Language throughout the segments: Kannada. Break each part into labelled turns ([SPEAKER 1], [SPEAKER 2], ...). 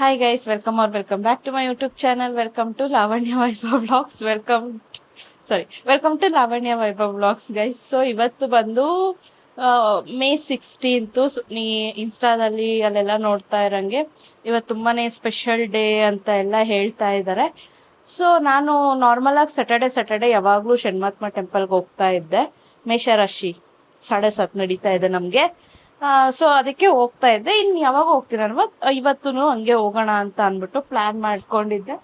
[SPEAKER 1] Hi guys, welcome back to my YouTube channel. Welcome to Lavanya Vaibhav Vlogs. Welcome to Lavanya Vaibhav Vlogs guys. So ಇವತ್ತು ಬಂದು ಮೇ 16th ನೀ ಇನ್ಸ್ಟಾದಲ್ಲಿ ಅಲ್ಲೆಲ್ಲ ನೋಡ್ತಾ ಇರಂಗೆ ಇವತ್ತು ತುಂಬಾನೇ ಸ್ಪೆಷಲ್ ಡೇ ಅಂತ ಎಲ್ಲ ಹೇಳ್ತಾ ಇದ್ದಾರೆ. ಸೊ ನಾನು ನಾರ್ಮಲ್ ಆಗಿ ಸ್ಯಾಟರ್ಡೆ ಯಾವಾಗ್ಲೂ ಶನ್ಮಾತ್ಮ ಟೆಂಪಲ್ಗೆ ಹೋಗ್ತಾ ಇದ್ದೆ. ಮೇಷರಾಶಿ 7:30 ನಡೀತಾ ಇದೆ ನಮ್ಗೆ. ಸೊ ಅದಕ್ಕೆ ಹೋಗ್ತಾ ಇದ್ದೆ. ಯಾವಾಗ ಹೋಗ್ತೀನಿ ಅಲ್ವಾ, ಇವತ್ತು ಹಂಗೆ ಹೋಗೋಣ ಅಂತ ಅಂದ್ಬಿಟ್ಟು ಪ್ಲಾನ್ ಮಾಡ್ಕೊಂಡಿದ್ದೆ.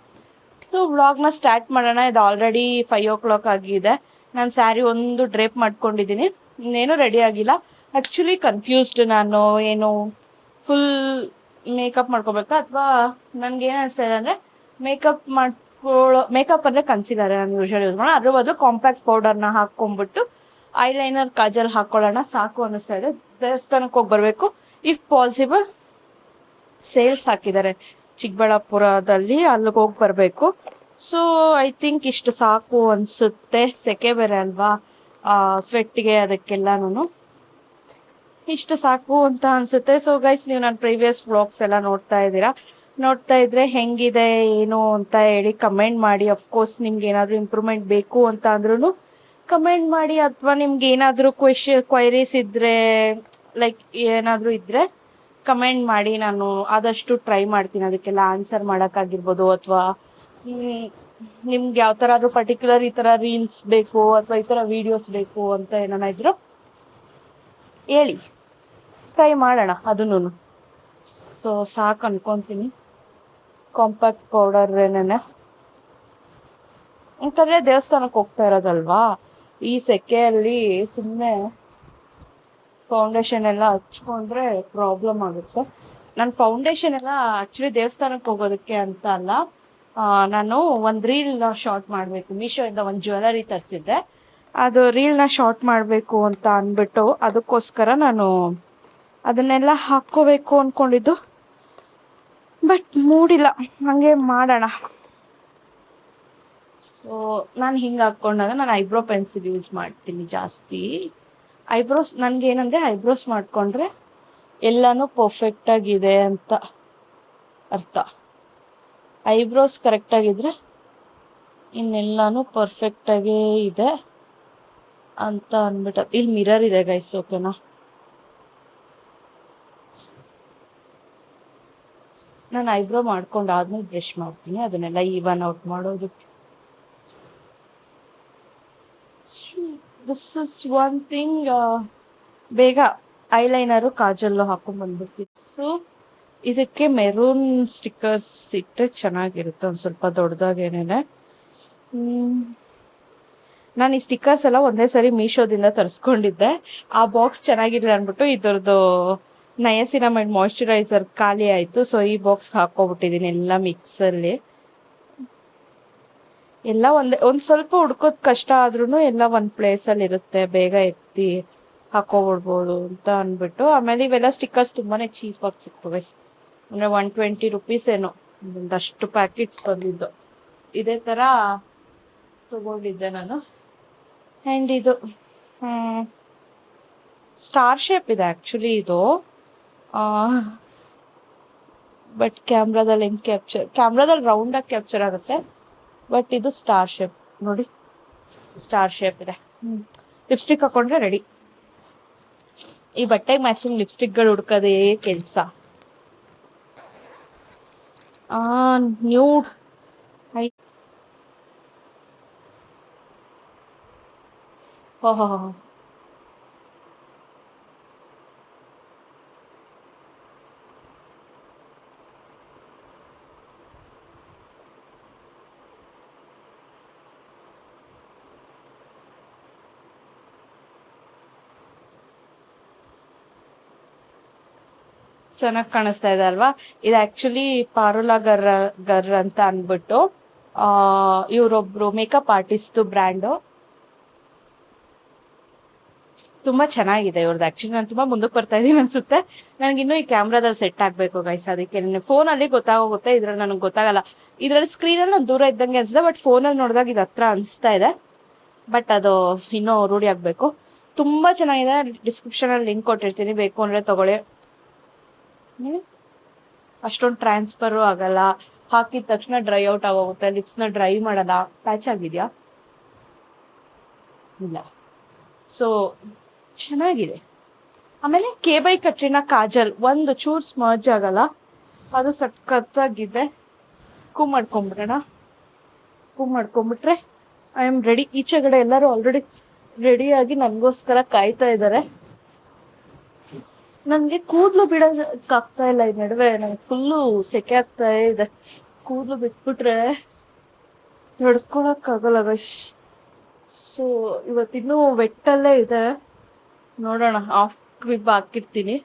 [SPEAKER 1] ಸೊ ವ್ಲಾಗ್ನ ಸ್ಟಾರ್ಟ್ ಮಾಡೋಣ. ಇದು ಆಲ್ರೆಡಿ 5 o'clock ಆಗಿದೆ. ನಾನು ಸ್ಯಾರಿ ಒಂದು ಡ್ರೇಪ್ ಮಾಡ್ಕೊಂಡಿದ್ದೀನಿ, ಇನ್ನೇನು ರೆಡಿ ಆಗಿಲ್ಲ. ಆ್ಯಕ್ಚುಲಿ ಕನ್ಫ್ಯೂಸ್ಡ್ ನಾನು, ಏನು ಫುಲ್ ಮೇಕಪ್ ಮಾಡ್ಕೋಬೇಕಾ ಅಥವಾ ನನಗೆ ಏನು ಅನಿಸ್ತಾ ಇದೆ ಅಂದರೆ ಮೇಕಪ್ ಅಂದರೆ ಕನ್ಸಿಲರ್ ನಾನು ಯೂಶಲಿ ಯೂಸ್ ಮಾಡೋಣ, ಅದ್ರ ಬದಲು ಕಾಂಪ್ಯಾಕ್ಟ್ ಪೌಡರ್ನ ಹಾಕ್ಕೊಂಡ್ಬಿಟ್ಟು ಐಲೈನರ್ ಕಾಜಲ್ ಹಾಕೊಳ್ಳೋಣ ಸಾಕು ಅನ್ನಿಸ್ತಾ ಇದೆ. ದೇವಸ್ಥಾನಕ್ಕೆ ಹೋಗಿ ಬರಬೇಕು. ಇಫ್ ಪಾಸಿಬಲ್ ಸೇಲ್ಸ್ ಹಾಕಿದ್ದಾರೆ ಚಿಕ್ಕಬಳ್ಳಾಪುರದಲ್ಲಿ, ಅಲ್ಲಿಗೆ ಹೋಗಿ ಬರಬೇಕು. ಸೊ ಐ ಥಿಂಕ್ ಇಷ್ಟು ಸಾಕು ಅನಿಸುತ್ತೆ. ಸೆಕೆ ಬೇರೆ ಅಲ್ವಾ, ಸ್ವೆಟ್ಟಿಗೆ ಅದಕ್ಕೆಲ್ಲನೂ ಇಷ್ಟು ಸಾಕು ಅಂತ ಅನಿಸುತ್ತೆ. ಸೊ ಗೈಸ್, ನೀವು ನನ್ನ ಪ್ರೀವಿಯಸ್ ವ್ಲಾಗ್ಸ್ ಎಲ್ಲ ನೋಡ್ತಾ ಇದ್ರೆ ಹೆಂಗಿದೆ ಏನು ಅಂತ ಹೇಳಿ ಕಮೆಂಟ್ ಮಾಡಿ. ಅಫ್ಕೋರ್ಸ್ ನಿಮ್ಗೆ ಏನಾದರೂ ಇಂಪ್ರೂವ್ಮೆಂಟ್ ಬೇಕು ಅಂತ ಅಂದ್ರೂ ಕಮೆಂಟ್ ಮಾಡಿ, ಅಥವಾ ನಿಮ್ಗೆ ಏನಾದರೂ ಕ್ವೈರೀಸ್ ಇದ್ದರೆ, ಲೈಕ್ ಏನಾದರೂ ಇದ್ದರೆ ಕಮೆಂಟ್ ಮಾಡಿ. ನಾನು ಆದಷ್ಟು ಟ್ರೈ ಮಾಡ್ತೀನಿ ಅದಕ್ಕೆಲ್ಲ ಆನ್ಸರ್ ಮಾಡೋಕ್ಕಾಗಿರ್ಬೋದು. ಅಥವಾ ನಿಮ್ಗೆ ಯಾವ ಥರ ಆದರೂ ಪರ್ಟಿಕ್ಯುಲರ್ ಈ ಥರ ರೀಲ್ಸ್ ಬೇಕು ಅಥವಾ ಈ ಥರ ವೀಡಿಯೋಸ್ ಬೇಕು ಅಂತ ಏನಾನ ಇದ್ರು ಹೇಳಿ, ಟ್ರೈ ಮಾಡೋಣ ಅದನ್ನು. ಸೊ ಸಾಕು ಅನ್ಕೊತೀನಿ ಕಾಂಪ್ಯಾಕ್ಟ್ ಪೌಡರ್ ಏನೇನೆ. ಅಂತಂದರೆ ದೇವಸ್ಥಾನಕ್ಕೆ ಹೋಗ್ತಾ ಇರೋದಲ್ವಾ, ಈ ಸೆಕೆಯಲ್ಲಿ ಸುಮ್ಮನೆ ಫೌಂಡೇಶನ್ ಎಲ್ಲ ಹಚ್ಕೊಂಡ್ರೆ ಪ್ರಾಬ್ಲಮ್ ಆಗುತ್ತೆ. ನಾನು ಫೌಂಡೇಶನ್ ಎಲ್ಲ ಆ್ಯಕ್ಚುಲಿ ದೇವಸ್ಥಾನಕ್ಕೆ ಹೋಗೋದಕ್ಕೆ ಅಂತ ಅಲ್ಲ, ನಾನು ಒಂದು ರೀಲ್ನ ಶಾರ್ಟ್ ಮಾಡಬೇಕು. ಮೀಶೋಯಿಂದ ಒಂದು ಜ್ಯುವೆಲರಿ ತರಿಸಿದ್ದೆ, ಅದು ರೀಲ್ನ ಶಾರ್ಟ್ ಮಾಡಬೇಕು ಅಂತ ಅಂದ್ಬಿಟ್ಟು ಅದಕ್ಕೋಸ್ಕರ ನಾನು ಅದನ್ನೆಲ್ಲ ಹಾಕ್ಕೋಬೇಕು ಅಂದ್ಕೊಂಡಿದ್ದು. ಬಟ್ ಮೂಡಿಲ್ಲ, ಹಾಗೆ ಮಾಡೋಣ. ಸೊ ನಾನು ಹಿಂಗೆ ಹಾಕ್ಕೊಂಡಾಗ ನಾನು ಐಬ್ರೋ ಪೆನ್ಸಿಲ್ ಯೂಸ್ ಮಾಡ್ತೀನಿ ಜಾಸ್ತಿ. ಐಬ್ರೋಸ್ ನನಗೇನಂದರೆ ಐಬ್ರೋಸ್ ಮಾಡಿಕೊಂಡ್ರೆ ಎಲ್ಲನೂ ಪರ್ಫೆಕ್ಟಾಗಿದೆ ಅಂತ ಅರ್ಥ. ಐಬ್ರೋಸ್ ಕರೆಕ್ಟಾಗಿದ್ದರೆ ಇನ್ನೆಲ್ಲನೂ ಪರ್ಫೆಕ್ಟಾಗೇ ಇದೆ ಅಂತ ಅಂದ್ಬಿಟ್ಟು. ಇಲ್ಲಿ ಮಿರರ್ ಇದೆ ಗೈಸ್, ಓಕೆನಾ? ನಾನು ಐಬ್ರೋ ಮಾಡ್ಕೊಂಡಾದ್ಮೇಲೆ ಬ್ರಷ್ ಮಾಡ್ತೀನಿ ಅದನ್ನೆಲ್ಲ ಈವನ್ ಔಟ್ ಮಾಡೋದಕ್ಕೆ. This is one thing. ಬೇಗ ಐಲೈನರು ಕಾಜಲ್ಲು ಹಾಕೊಂಡು ಬಂದ್ಬಿಡ್ತೀನಿ. ಸೊ ಇದಕ್ಕೆ ಮೆರೂನ್ ಸ್ಟಿಕ್ಕರ್ಸ್ ಇಟ್ಟರೆ ಚೆನ್ನಾಗಿರುತ್ತೆ, ಒಂದು ಸ್ವಲ್ಪ ದೊಡ್ಡದಾಗೇನೆ. ನಾನು ಈ ಸ್ಟಿಕ್ಕರ್ಸ್ ಎಲ್ಲ ಒಂದೇ ಸರಿ ಮೀಶೋದಿಂದ ತರಿಸ್ಕೊಂಡಿದ್ದೆ. ಆ ಬಾಕ್ಸ್ ಚೆನ್ನಾಗಿರಲಿಲ್ಲ ಅಂದ್ಬಿಟ್ಟು ಇದರದ್ದು ನಯಸಿನಮೈಡ್ ಮಾಯ್ಶ್ಚರೈಸರ್ ಖಾಲಿ ಆಯಿತು. ಸೊ ಈ ಬಾಕ್ಸ್ ಹಾಕ್ಕೊಬಿಟ್ಟಿದ್ದೀನಿ ಎಲ್ಲ ಮಿಕ್ಸಲ್ಲಿ. ಎಲ್ಲ ಒಂದು ಸ್ವಲ್ಪ ಹುಡ್ಕೋದು ಕಷ್ಟ ಆದ್ರೂ ಎಲ್ಲ ಒಂದು ಪ್ಲೇಸಲ್ಲಿ ಇರುತ್ತೆ, ಬೇಗ ಎತ್ತಿ ಹಾಕೋಬಿಡ್ಬೋದು ಅಂತ ಅಂದ್ಬಿಟ್ಟು. ಆಮೇಲೆ ಇವೆಲ್ಲ ಸ್ಟಿಕ್ಕರ್ಸ್ ತುಂಬಾ ಚೀಪಾಗಿ ಸಿಗ್ತವೆ, ಅಂದರೆ 120 rupees ಏನೋ ಒಂದಷ್ಟು ಪ್ಯಾಕೆಟ್ಸ್ ಬಂದಿದ್ದು. ಇದೇ ಥರ ತಗೊಂಡಿದ್ದೆ ನಾನು. ಆ್ಯಂಡ್ ಇದು ಸ್ಟಾರ್ ಶೇಪ್ ಇದೆ ಆ್ಯಕ್ಚುಲಿ ಇದು, ಬಟ್ ಕ್ಯಾಮ್ರಾದಲ್ಲಿ ರೌಂಡಾಗಿ ಕ್ಯಾಪ್ಚರ್ ಆಗುತ್ತೆ. ಬಟ್ ಇದು ಸ್ಟಾರ್ ಶೇಪ್ ನೋಡಿ, ಸ್ಟಾರ್ ಶೇಪ್ ಇದೆ. ಲಿಪ್ಸ್ಟಿಕ್ ಹಾಕೊಂಡ್ರೆ ರೆಡಿ. ಈ ಬಟ್ಟೆಗೆ ಮ್ಯಾಚಿಂಗ್ ಲಿಪ್ಸ್ಟಿಕ್ಗಳು ಹುಡ್ಕೋದೇ ಕೆಲಸ. ನ್ಯೂಡ್ ಓಹೋ ಚೆನ್ನಾಗಿ ಕಾಣಿಸ್ತಾ ಇದೆ ಅಲ್ವಾ? ಇದು ಆ್ಯಕ್ಚುಲಿ ಪಾರುಲಾ ಗರ್ ಅಂತ ಅಂದ್ಬಿಟ್ಟು ಇವರೊಬ್ರು ಮೇಕಪ್ ಆರ್ಟಿಸ್ಟು ಬ್ರ್ಯಾಂಡು. ತುಂಬ ಚೆನ್ನಾಗಿದೆ ಇವ್ರದ್ದು. ಆ್ಯಕ್ಚುಲಿ ನಾನು ತುಂಬ ಮುಂದಕ್ಕೆ ಬರ್ತಾ ಇದ್ದೀನಿ ಅನಿಸುತ್ತೆ. ನನಗಿನ್ನೂ ಈ ಕ್ಯಾಮ್ರಾದಲ್ಲಿ ಸೆಟ್ ಆಗಬೇಕು ಗೈಸ್. ಅದಕ್ಕೆ ಫೋನಲ್ಲಿ ಗೊತ್ತಾಗೋಗುತ್ತೆ, ಇದ್ರಲ್ಲಿ ನನಗೆ ಗೊತ್ತಾಗಲ್ಲ. ಇದರಲ್ಲಿ ಸ್ಕ್ರೀನಲ್ಲಿ ನಾನು ದೂರ ಇದ್ದಂಗೆ ಅನಿಸಿದೆ, ಬಟ್ ಫೋನಲ್ಲಿ ನೋಡಿದಾಗ ಇದು ಹತ್ರ ಅನಿಸ್ತಾ ಇದೆ. ಬಟ್ ಅದು ಇನ್ನೂ ರೂಢಿ ಆಗಬೇಕು. ತುಂಬ ಚೆನ್ನಾಗಿದೆ. ಡಿಸ್ಕ್ರಿಪ್ಷನಲ್ಲಿ ಲಿಂಕ್ ಕೊಟ್ಟಿರ್ತೀನಿ, ಬೇಕು ಅಂದರೆ ತೊಗೊಳ್ಳಿ. ಅಷ್ಟೊಂದು ಟ್ರಾನ್ಸ್ಫರು ಆಗಲ್ಲ, ಹಾಕಿದ ತಕ್ಷಣ ಡ್ರೈ ಔಟ್ ಆಗೋಗುತ್ತೆ, ಲಿಪ್ಸ್ನ ಡ್ರೈ ಮಾಡಲ್ಲ. ಪ್ಯಾಚ್ ಆಗಿದೆಯಾ? ಇಲ್ಲ. ಸೊ ಚೆನ್ನಾಗಿದೆ. ಆಮೇಲೆ ಬೈ ಕಟ್ರಿನಾ ಕಾಜಲ್ ಒಂದು ಚೂರು ಸ್ಮರ್ಜ್ ಆಗಲ್ಲ, ಅದು ಸಖತ್ತಾಗಿದೆ. ಮಾಡ್ಕೊಂಬಿಟ್ರೆ ಐ ಆಮ್ ರೆಡಿ. ಈಚೆಗಡೆ ಎಲ್ಲರೂ ಆಲ್ರೆಡಿ ರೆಡಿಯಾಗಿ ನನಗೋಸ್ಕರ ಕಾಯ್ತಾ ಇದ್ದಾರೆ. ನನಗೆ ಕೂದಲು ಬಿಡೋದಕ್ಕಾಗ್ತಾ ಇಲ್ಲ ಈ ನಡುವೆ, ನನಗೆ ಫುಲ್ಲು ಸೆಕೆ ಆಗ್ತಾ ಇದೆ. ಕೂದಲು ಬಿಟ್ಬಿಟ್ರೆ ತಡ್ಕೊಳಕ್ಕಾಗಲ್ಲ ಗೈಸ್. ಸೊ ಇವತ್ತಿನ್ನೂ ವೆಟ್ಟಲ್ಲೇ ಇದೆ, ನೋಡೋಣ. ಆಫ್ ಕ್ಲಿಪ್ ಹಾಕಿರ್ತೀನಿ,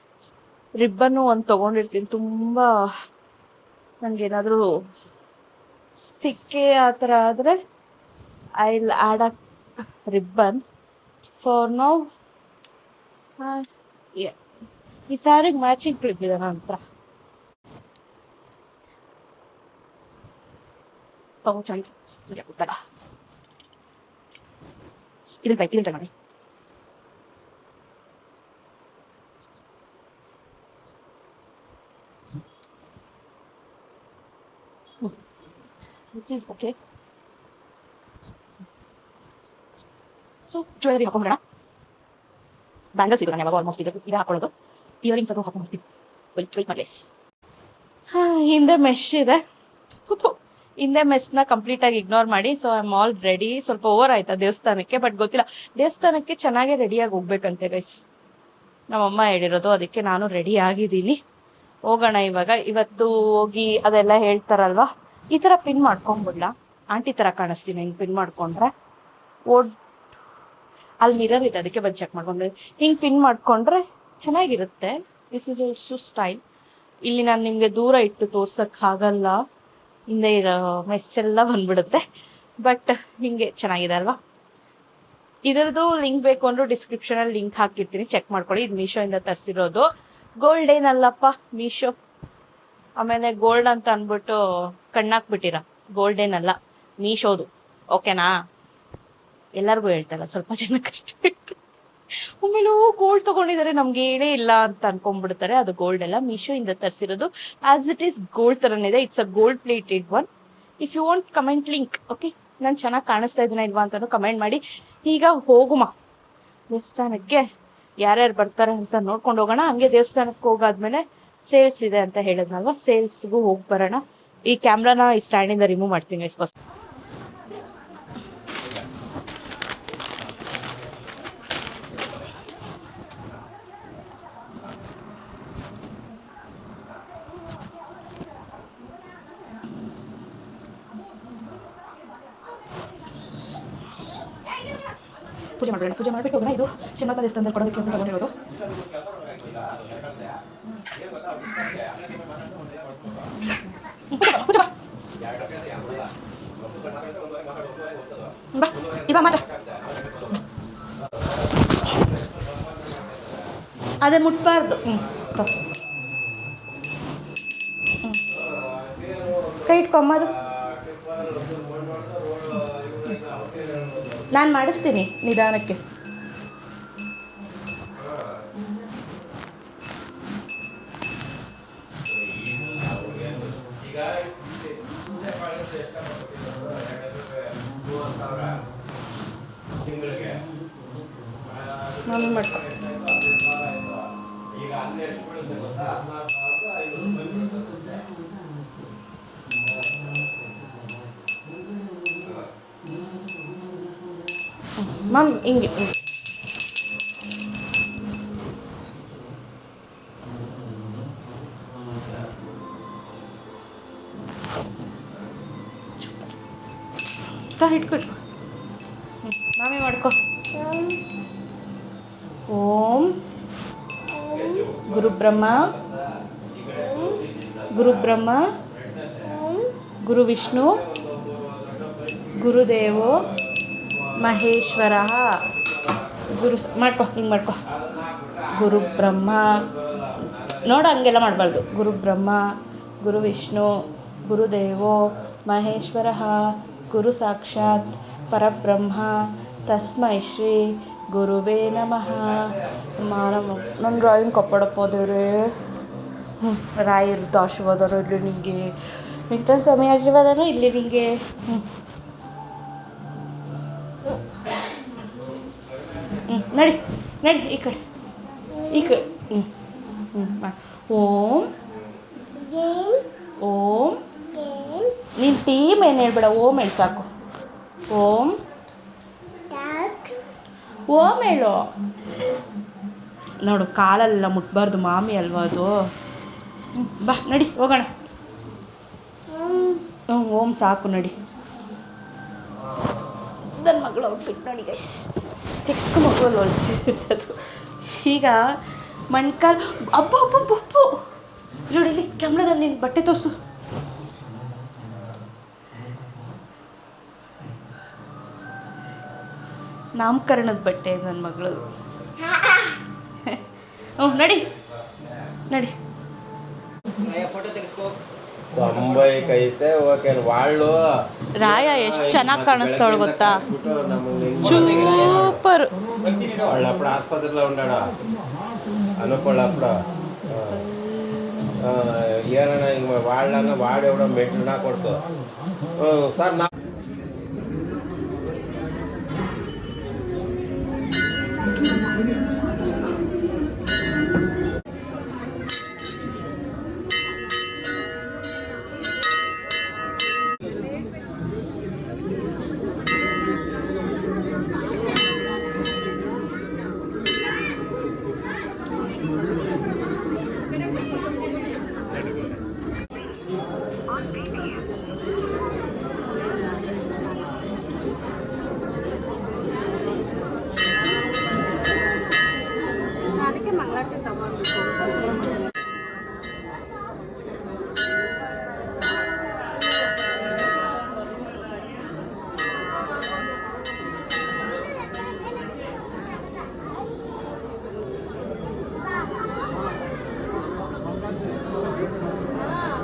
[SPEAKER 1] ರಿಬ್ಬನ್ನು ಒಂದು ತೊಗೊಂಡಿರ್ತೀನಿ. ತುಂಬ ನನಗೇನಾದರೂ ಸಿಕ್ಕೆ ಆ ಥರ ಆದರೆ I will add a ribbon. For now ಈ ಸ್ಯಾರಿಗೆ ಮ್ಯಾಚಿಂಗ್ ಕ್ಲಿಪ್ ಇದೆ ನನ್ನ ಹತ್ರ. ಚೆನ್ನಾಗಿ ಗೊತ್ತಲ್ಲ, ಇದನ್ನ ಟ್ರೈ ಮಾಡಿ. This is okay. So jewellery ಹಾಕೊಂಡ್ಬಿಡೋಣ. ಬ್ಯಾಂಗಲ್ಸ್ ಇದು ನಾನು ಯಾವಾಗ ಆಲ್ಮೋಸ್ಟ್ ಇದೆ ಹಾಕೊಳ್ಳೋದು. ಇಯರಿಂಗ್ಸ್ ಅದು ಹಾಕೊಂಡ್ಬಿಡ್ತೀವಿ. ವೆಯ್ಟ್ ಮಾಡ್ಲೇಸ್. ಹಿಂದೆ ಮೆಶ್ ಇದೆ, ಹಿಂದೆ ಮೆಸ್ನ ಕಂಪ್ಲೀಟಾಗಿ ಇಗ್ನೋರ್ ಮಾಡಿ. So I am all ready. ಸ್ವಲ್ಪ ಓವರ್ ಆಯ್ತಾ ದೇವಸ್ಥಾನಕ್ಕೆ, ಬಟ್ ಗೊತ್ತಿಲ್ಲ. ದೇವಸ್ಥಾನಕ್ಕೆ ಚೆನ್ನಾಗೇ ರೆಡಿಯಾಗಿ ಹೋಗ್ಬೇಕಂತೆ ಗೈಸ್, ನಮ್ಮಮ್ಮ ಹೇಳಿರೋದು. ಅದಕ್ಕೆ ನಾನು ರೆಡಿ ಆಗಿದ್ದೀನಿ. ಹೋಗೋಣ ಇವಾಗ. ಇವತ್ತು ಹೋಗಿ ಅದೆಲ್ಲ ಹೇಳ್ತಾರಲ್ವಾ, ಈ ಥರ ಪಿನ್ ಮಾಡ್ಕೊಂಡ್ಬಿಡ್ಲ, ಆಂಟಿ ಥರ ಕಾಣಿಸ್ತೀನಿ ಹಿಂಗೆ ಪಿನ್ ಮಾಡ್ಕೊಂಡ್ರೆ. ಅಲ್ಲಿ ಮಿರರ್ ಇದೆ, ಅದಕ್ಕೆ ಬಂದು ಚೆಕ್ ಮಾಡ್ಕೊಂಡ್ರೆ ಹಿಂಗೆ ಪಿನ್ ಮಾಡ್ಕೊಂಡ್ರೆ ಚೆನ್ನಾಗಿರುತ್ತೆ. This is also style. ಇಲ್ಲಿ ನಾನು ನಿಮಗೆ ದೂರ ಇಟ್ಟು ತೋರ್ಸೋಕ್ಕಾಗಲ್ಲ, ಹಿಂದೆ ಇರೋ ಮೆಸ್ಸೆಲ್ಲ ಬಂದ್ಬಿಡುತ್ತೆ. ಬಟ್ ಹಿಂಗೆ ಚೆನ್ನಾಗಿದೆ ಅಲ್ವಾ. ಇದರದ್ದು ಲಿಂಕ್ ಬೇಕು ಅಂದರೂ ಡಿಸ್ಕ್ರಿಪ್ಷನಲ್ಲಿ ಲಿಂಕ್ ಹಾಕಿರ್ತೀನಿ, ಚೆಕ್ ಮಾಡ್ಕೊಳ್ಳಿ. ಇದು ಮೀಶೋಯಿಂದ ತರಿಸಿರೋದು. ಗೋಲ್ಡ್ ಏನಲ್ಲಪ್ಪ, ಮೀಶೋ. ಆಮೇಲೆ ಗೋಲ್ಡ್ ಅಂತ ಅಂದ್ಬಿಟ್ಟು ಕಣ್ಣಾಕ್ಬಿಟ್ಟಿರ, ಗೋಲ್ಡ್ ಏನಲ್ಲ, ಮೀಶೋದು. ಓಕೆನಾ? ಎಲ್ಲರಿಗೂ ಹೇಳ್ತಾರ, ಸ್ವಲ್ಪ ಜನಕ್ಕಷ್ಟೇ. ಆಮೇಲೆ ಗೋಲ್ಡ್ ತಗೊಂಡಿದ್ದಾರೆ, ನಮ್ಗೆ ಹೇಳೇ ಇಲ್ಲ ಅಂತ ಅನ್ಕೊಂಡ್ಬಿಡ್ತಾರೆ. ಅದು ಗೋಲ್ಡ್ ಎಲ್ಲ, ಮೀಶೋ ಇಂದ ತರಿಸಿರೋದು. ಆಸ್ ಇಟ್ ಈಸ್ ಗೋಲ್ಡ್ ತರನಿದೆ. It's a gold plated one. If you want comment link. Okay, ನಾನು ಚೆನ್ನಾಗಿ ಕಾಣಿಸ್ತಾ ಇದ್ದೀನ ಇಲ್ವಾ ಅಂತಾನು ಕಮೆಂಟ್ ಮಾಡಿ. ಈಗ ಹೋಗುಮ ದೇವಸ್ಥಾನಕ್ಕೆ. ಯಾರ್ಯಾರು ಬರ್ತಾರೆ ಅಂತ ನೋಡ್ಕೊಂಡು ಹೋಗೋಣ. ಹಂಗೆ ದೇವಸ್ಥಾನಕ್ಕೆ ಹೋಗಾದ್ಮೇಲೆ ಸೇಲ್ಸ್ ಇದೆ ಅಂತ ಹೇಳಿದ್ನಲ್ವ, ಸೇಲ್ಸ್ಗೂ ಹೋಗಿ ಬರೋಣ. ಈ ಕ್ಯಾಮ್ರಾನ ಈ ಸ್ಟ್ಯಾಂಡಿಂದ ರಿಮೂವ್ ಮಾಡ್ತೀನಿ ಫಸ್ಟ್. ಪೂಜೆ ಮಾಡೋಣ. ಪೂಜೆ ಮಾಡಿಬಿಟ್ಟು ಹೋಗೋಣ. ಇದು ಶಿವಮೊಗ್ಗ ದೇವಸ್ಥಾನದಲ್ಲಿ ಕೊಡೋದಕ್ಕೆ ಅಂತ ತಗೊಂಡಿರೋದು. ಅದೇ ಮುಟ್ಬಾರ್ದು. ಕೈ ಇಟ್ಕೊಂಬದು. ನಾನು ಮಾಡಿಸ್ತೀನಿ ನಿಧಾನಕ್ಕೆ. ನಾನು ಮಾಡ್ಕೊ. ಮ್ಯಾಮ್ ಹಿಂಗೆ ಇಟ್ಕೊಟ್ಟು ಮಾಮಿ ಮಾಡ್ಕೊ. ಓಂ ಗುರುಬ್ರಹ್ಮ ಗುರು ವಿಷ್ಣು ಗುರುದೇವೋ ಮಹೇಶ್ವರ. ಗುರು ಮಾಡ್ಕೊ, ಹಿಂಗೆ ಮಾಡ್ಕೊ. ಗುರು ಬ್ರಹ್ಮ, ನೋಡು ಹಂಗೆಲ್ಲ ಮಾಡಬಾರ್ದು. ಗುರು ಬ್ರಹ್ಮ ಗುರು ವಿಷ್ಣು ಗುರುದೇವೋ ಮಹೇಶ್ವರ ಗುರು ಸಾಕ್ಷಾತ್ ಪರಬ್ರಹ್ಮ ತಸ್ಮೈ ಶ್ರೀ ಗುರುವೇ ನಮಃ. ನನ್ನ ಡ್ರಾಯಿಂಗ್ ಕಪ್ಪಡಪ್ಪ ದೇವ್ರೆ. ರಾಯರದ್ದು ಆಶೀರ್ವಾದನೂ ಇಲ್ಲಿ ನಿಂಗೆ, ವೆಂಕಟೇಶ್ವರ ಸ್ವಾಮಿ ಆಶೀರ್ವಾದನೂ ಇಲ್ಲಿ ನಿಂಗೆ. ನಡಿ ನಡಿ ಈ ಕಡೆ ಓಂ ಓಂ. ನೀನು ಟೀಮ್ ಏನು ಹೇಳ್ಬೇಡ, ಓಂ ಹೇಳಿ ಸಾಕು. ಓಂ ಓಂ ಹೇಳು. ನೋಡು ಕಾಲೆಲ್ಲ ಮುಟ್ಬಾರ್ದು, ಮಾಮಿ ಅಲ್ವಾ ಅದು. ಬಾ ನಡಿ ಹೋಗೋಣ. ಓಂ ಸಾಕು ನಡಿ. ನನ್ನ ಮಗಳು ಔಟ್ಫಿಟ್ ನೋಡಿ ಗೈಸ್, ಚಿಕ್ಕ ಮಗುವಲ್ಲಿ ಹೊಲಿಸಿದ್ದು. ಈಗ ಮಣ್ಕಾಲ್ ಅಬ್ಬ ಅಬ್ಬ ಬೊಪ್ಪು ನೋಡಿ, ಇಲ್ಲಿ ಕ್ಯಾಮ್ರಾದಲ್ಲಿ ನೀನು ಬಟ್ಟೆ ತೋರಿಸು. ನಾಮಕರಣದ ಬಟ್ಟೆ ನನ್ನ ಮಗಳದು. ನಡಿ ನಡಿ. ರಾಯ ಎಷ್ಟು ಚೆನ್ನಾಗಿ ಕಾಣಿಸ್ತಾವಳು ಗೊತ್ತಾ, ಸೂಪರ್.
[SPEAKER 2] ఆసుపత్రిలో ఉన్నాడా అనుకోళ్ళు అప్పుడు ఏమైనా ఇంక వాళ్ళన్నా వాడెవడో మెట్లు నా కొడుకు సార్ నా
[SPEAKER 3] ಅದಕ್ಕೆ ಮಂಗಳಾರತಿ ತಗೊಂಡ್ಬೇಕು.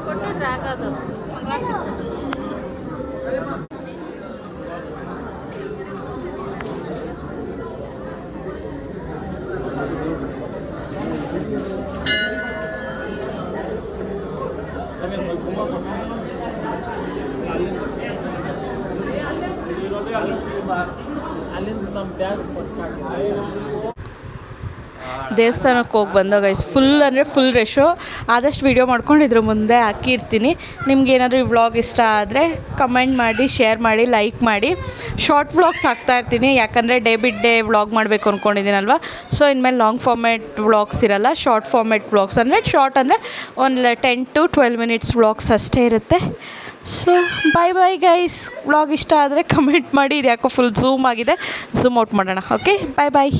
[SPEAKER 3] ಕೊಟ್ಟಿದ್ರೆ ಆಗೋದು ಮಂಗಳಾರತಿ.
[SPEAKER 1] ದೇವಸ್ಥಾನಕ್ಕೆ ಹೋಗಿ ಬಂದಾಗ ಫುಲ್ ಅಂದರೆ ಫುಲ್ ರಶ್ಶು. ಆದಷ್ಟು ವೀಡಿಯೋ ಮಾಡ್ಕೊಂಡು ಇದ್ರ ಮುಂದೆ ಹಾಕಿರ್ತೀನಿ. ನಿಮ್ಗೆ ಏನಾದರೂ ಈ ವ್ಲಾಗ್ ಇಷ್ಟ ಆದರೆ ಕಮೆಂಟ್ ಮಾಡಿ, ಶೇರ್ ಮಾಡಿ, ಲೈಕ್ ಮಾಡಿ. ಶಾರ್ಟ್ ವ್ಲಾಗ್ಸ್ ಹಾಕ್ತಾಯಿರ್ತೀನಿ, ಯಾಕಂದರೆ ಡೇ ಬಿಟ್ ಡೇ ವ್ಲಾಗ್ ಮಾಡಬೇಕು ಅಂದ್ಕೊಂಡಿದ್ದೀನಲ್ವ. ಸೊ ಇನ್ಮೇಲೆ ಲಾಂಗ್ ಫಾರ್ಮೇಟ್ ವ್ಲಾಗ್ಸ್ ಇರಲ್ಲ, ಶಾರ್ಟ್ ಫಾರ್ಮೇಟ್ ವ್ಲಾಗ್ಸ್. ಅಂದರೆ ಶಾರ್ಟ್ ಅಂದರೆ ಒಂದು 10 to 12 minutes ವ್ಲಾಗ್ಸ್ ಅಷ್ಟೇ ಇರುತ್ತೆ. So bye guys. ವ್ಲಾಗ್ ಇಷ್ಟ ಆದರೆ ಕಮೆಂಟ್ ಮಾಡಿ. ಇದು ಯಾಕೋ ಫುಲ್ ಝೂಮ್ ಆಗಿದೆ, ಝೂಮ್ ಔಟ್ ಮಾಡೋಣ. ಓಕೆ ಬಾಯ್.